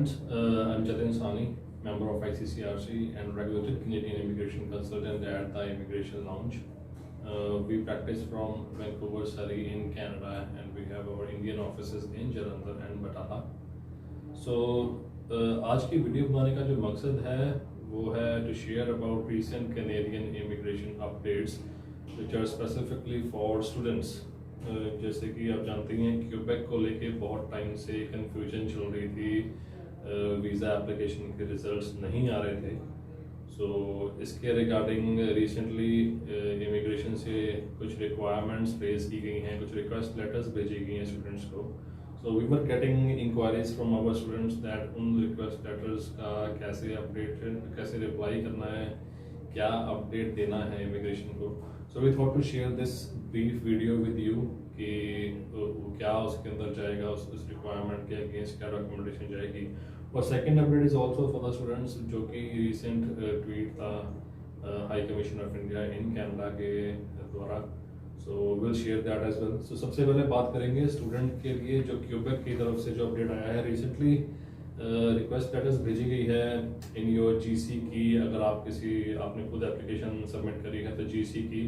friends, I'm Jatin Sani, member of ICCRC and regulated Canadian immigration consultant at the Immigration Lounge. We practice from Vancouver, Surrey in Canada, and we have our Indian offices in Jalandhar and Bataha. So आज की video बनाने का जो मकसद है वो है to share about recent Canadian immigration updates which are specifically for students. जैसे कि आप जानते हैं क्यूबेक को लेके बहुत टाइम से कंफ्यूजन चल रही थी, वीज़ा एप्लीकेशन के रिजल्ट्स नहीं आ रहे थे. सो इसके रिगार्डिंग रिसेंटली इमिग्रेशन से कुछ रिक्वायरमेंट्स रेज की गई हैं, कुछ रिक्वेस्ट लेटर्स भेजी गई हैं स्टूडेंट्स को. So we were getting enquiries from our students that उन रिक्वेस्ट लेटर्स का कैसे रिप्लाई करना है, क्या अपडेट देना है इमिग्रेशन को. So we thought to share this brief video with you कि क्या उसके अंदर जाएगा, उस रिक्वायरमेंट के अगेंस्ट क्या डॉक्यूमेंटेशन जाएगी. और second update is also for the students जो कि रिसेंट ट्वीट था high commission of India in Canada के द्वारा. So will share that as well. So सबसे पहले बात करेंगे स्टूडेंट के लिए जो क्यूबेक की तरफ से जो अपडेट आया है. रिसेंटली रिक्वेस्ट लेटर्स भेजी गई है इन योर जीसी की. अगर आपने खुद एप्लीकेशन सबमिट करी है तो जीसी की,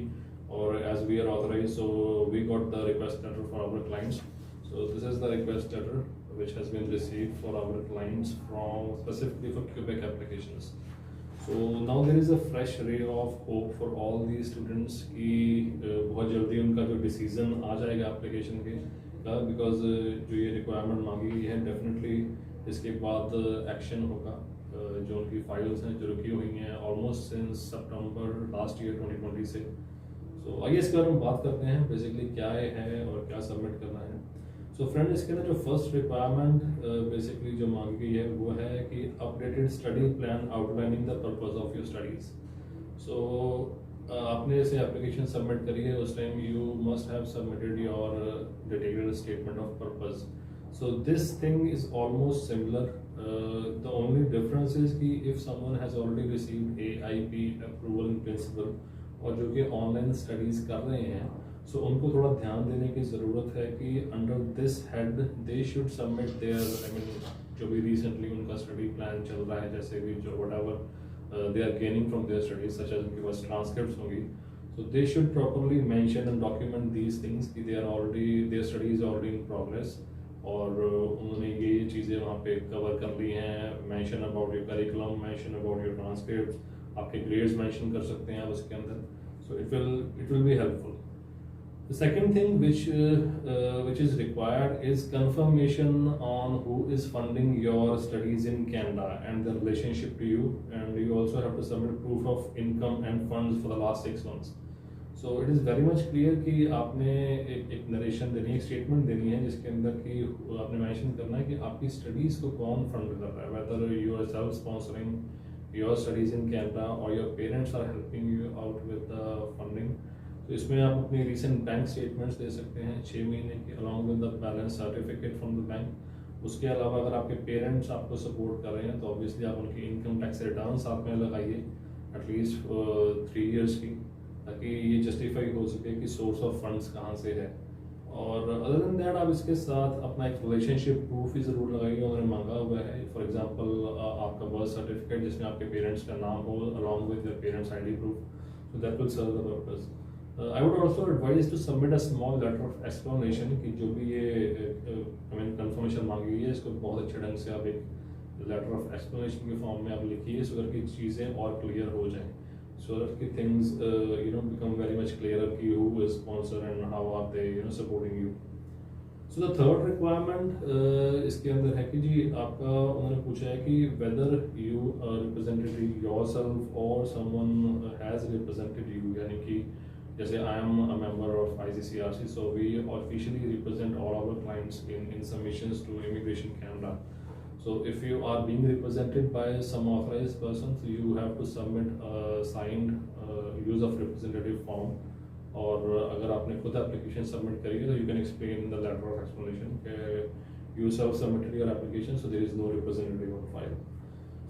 और as we are authorise so we got the request letter for our clients. So this is the request letter which has been received for our clients from specifically for Quebec applications. So now there is a fresh ray of hope for all these students कि बहुत जल्दी उनका जो decision आ जाएगा application के, because जो ये requirement मांगी गई है डेफिनेटली इसके बाद एक्शन होगा. जो उनकी फाइल्स हैं जो रुकी हुई हैं ऑलमोस्ट सिंस सितंबर लास्ट ईयर 2020 से. सो आइए इसके बारे में बात करते हैं बेसिकली क्या है और क्या सबमिट करना है. सो फ्रेंड, इसके अंदर जो फर्स्ट रिक्वायरमेंट बेसिकली जो मांगी गई है वो है कि updated study plan outlining the purpose of your studies. So आपने जैसे एप्लीकेशन सबमिट करी है उस time you must have submitted your detailed statement of purpose. So this thing is almost similar. The only difference is कि if someone has already received AIP approval in principle और जो कि online studies कर रहे हैं, सो उनको थोड़ा ध्यान देने की ज़रूरत है कि under this head they should submit there जो भी रिसेंटली उनका स्टडी प्लान चल रहा है, जैसे भी जो whatever they are gaining from their studies such as उनके पास ट्रांसक्रिप्ट्स होंगी. So they should properly mention and document these things कि their study is already in progress और उन्होंने ये चीज़ें वहाँ पे कवर कर ली हैं. Mention about your curriculum, mention about your transcripts, आपके ग्रेड्स मेंशन कर सकते हैं आप उसके अंदर. So it will be helpful. The second thing which is required is confirmation on who is funding your studies in Canada and the relationship to you, and you also have to submit proof of income and funds for the last 6 months. So it is very much clear कि आपने एक narration देनी है, एक statement देनी है जिसके अंदर कि आपने मेंशन करना है कि आपकी स्टडीज़ को कौन फंड कर रहा है, whether you are self sponsoring your studies in Canada or your parents are helping you out with the funding. तो इसमें आप अपनी रिसेंट बैंक स्टेटमेंट्स दे सकते हैं 6 महीने की along with the balance certificate from the bank. उसके अलावा अगर आपके पेरेंट्स आपको सपोर्ट कर रहे हैं तो ऑब्वियसली आप उनकी इनकम टैक्स रिटर्न साथ में लगाइए एटलीस्ट 3 इयर्स की, ताकि ये जस्टिफाई हो सके कि सोर्स ऑफ फंड्स कहाँ से है. और अदर देन दैट आप इसके साथ अपना एक रिलेशनशिप प्रूफ ही ज़रूर लगाइए. उन्होंने मांगा हुआ है फॉर एग्जांपल आपका बर्थ सर्टिफिकेट जिसमें आपके पेरेंट्स का नाम हो along with your parents ID proof. So that will serve the purpose. I would also advise to submit a small letter of explanation कि जो भी ये confirmation मांगी गई है इसको बहुत अच्छे ढंग से आप एक letter of explanation के फॉर्म में आप लिखिए so that की चीज़ें और क्लियर हो जाएं, so that की things become very much clearer कि who is sponsor and how are they supporting you. So the third requirement इसके अंदर है कि जी आपका उन्होंने पूछा है कि whether you represented yourself or someone has represented you, यानी कि जैसे I am a member of ICCRC, so we officially represent all our clients in submissions to Immigration Canada. So if you are being represented by some authorized person, so you have to submit a signed use of representative form. और अगर आपने खुद application submit करी है तो you can explain in the letter of explanation कि you self submitted your application, so there is no representative on file.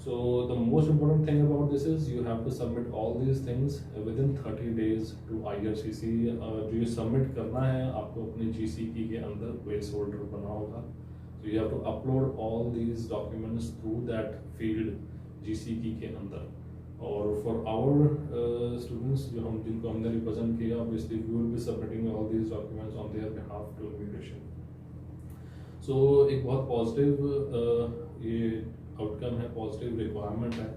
So the most important thing about this is you have to submit all these things within 30 days to IRCC. जो ये submit करना है आपको अपने GCP के अंदर place holder बना होगा. So you have to upload all these documents through that field GCP के अंदर. और for our students जो हम जिनको हमने represent किया, obviously we will be submitting all these documents on their behalf to immigration. So एक बहुत positive ये outcome है, positive requirement है.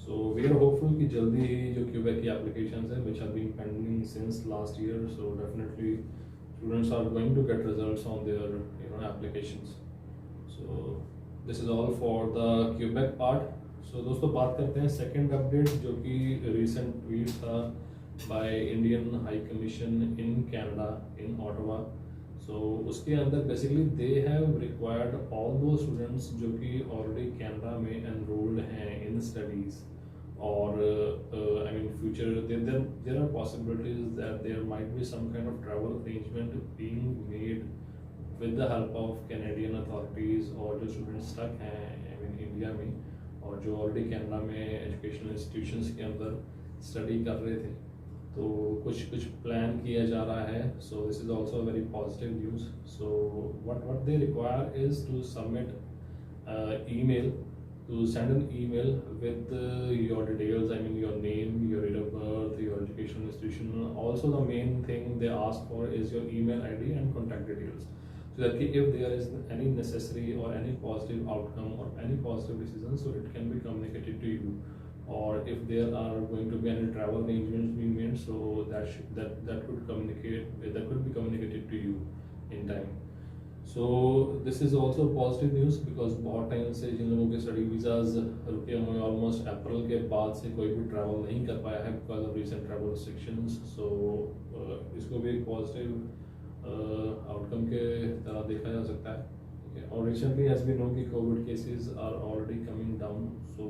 So we are hopeful कि जल्दी ही जो क्यूबेक की applications है which have been pending since last year, so definitely students are going to get results on their applications. So this is all for the Quebec part. So दोस्तों बात करते हैं second update जो कि recent tweet था by Indian High Commission in Canada in Ottawa. So उसके अंदर basically they have required all those students जो कि already Canada में enrolled हैं in studies, or I mean future there are possibilities that there might be some kind of travel arrangement being made with the help of Canadian authorities, और जो students stuck हैं I mean India में और जो already Canada में educational institutions के अंदर study कर रहे थे, तो कुछ प्लान किया जा रहा है. So this is also very positive news. So what they require is to submit email, to send an email with your details, I mean your name, your date of birth, your educational institution. Also the main thing they ask for is your email ID and contact details, so that if there is any necessary or any positive outcome or any positive decision, so it can be communicated to you, or if there are going to be any travel arrangements being made, so that could be communicated to you in time. So this is also positive news because बहुत time से जिन लोगों के study visas रुके हुए almost अप्रैल के बाद से कोई भी ट्रैवल नहीं कर पाया है because of recent travel restrictions. So इसको भी एक पॉजिटिव आउटकम के तरह देखा जा सकता है. और रिसेंटली एज वी नो कि COVID cases are already coming down, so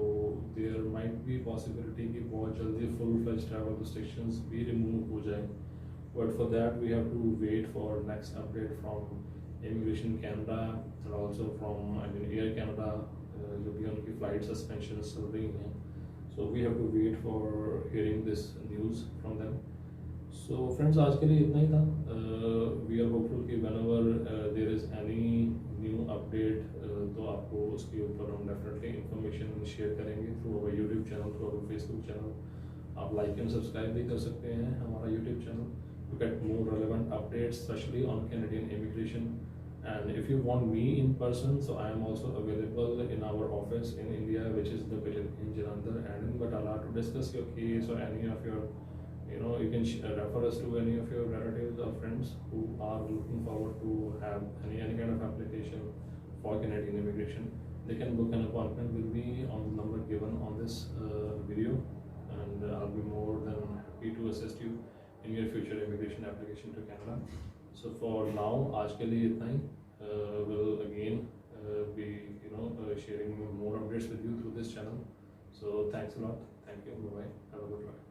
there might be possibility कि बहुत जल्दी फुल फ्लेज ट्रैवल रिस्ट्रिक्शंस भी रिमूव हो जाए. But for that we have to wait for next update from Immigration Canada and also from Air Canada, जो भी उनकी flight suspensions चल रही हैं. So we have to wait for hearing this news from them. So friends, आज के लिए इतना ही था. We are hopeful कि whenever there is any new update, तो आपको उसके ऊपर हम definitely information share करेंगे through our YouTube channel, through our Facebook channel. आप like and subscribe भी कर सकते हैं हमारा YouTube channel to get more relevant updates, especially on Canadian immigration. And if you want me in person, so I am also available in our office in India, which is the building in Jalandhar and in Batala, to discuss your case or any of your, you can refer us to any of your relatives or friends who are looking forward to have any kind of application for Canadian immigration. They can book an appointment with me on the number given on this video, and I'll be more than happy to assist you in your future immigration application to Canada. So for now, आज के लिए इतना ही. Will again be sharing more updates with you through this channel. So thanks a lot. Thank you. Bye bye. Have a good one.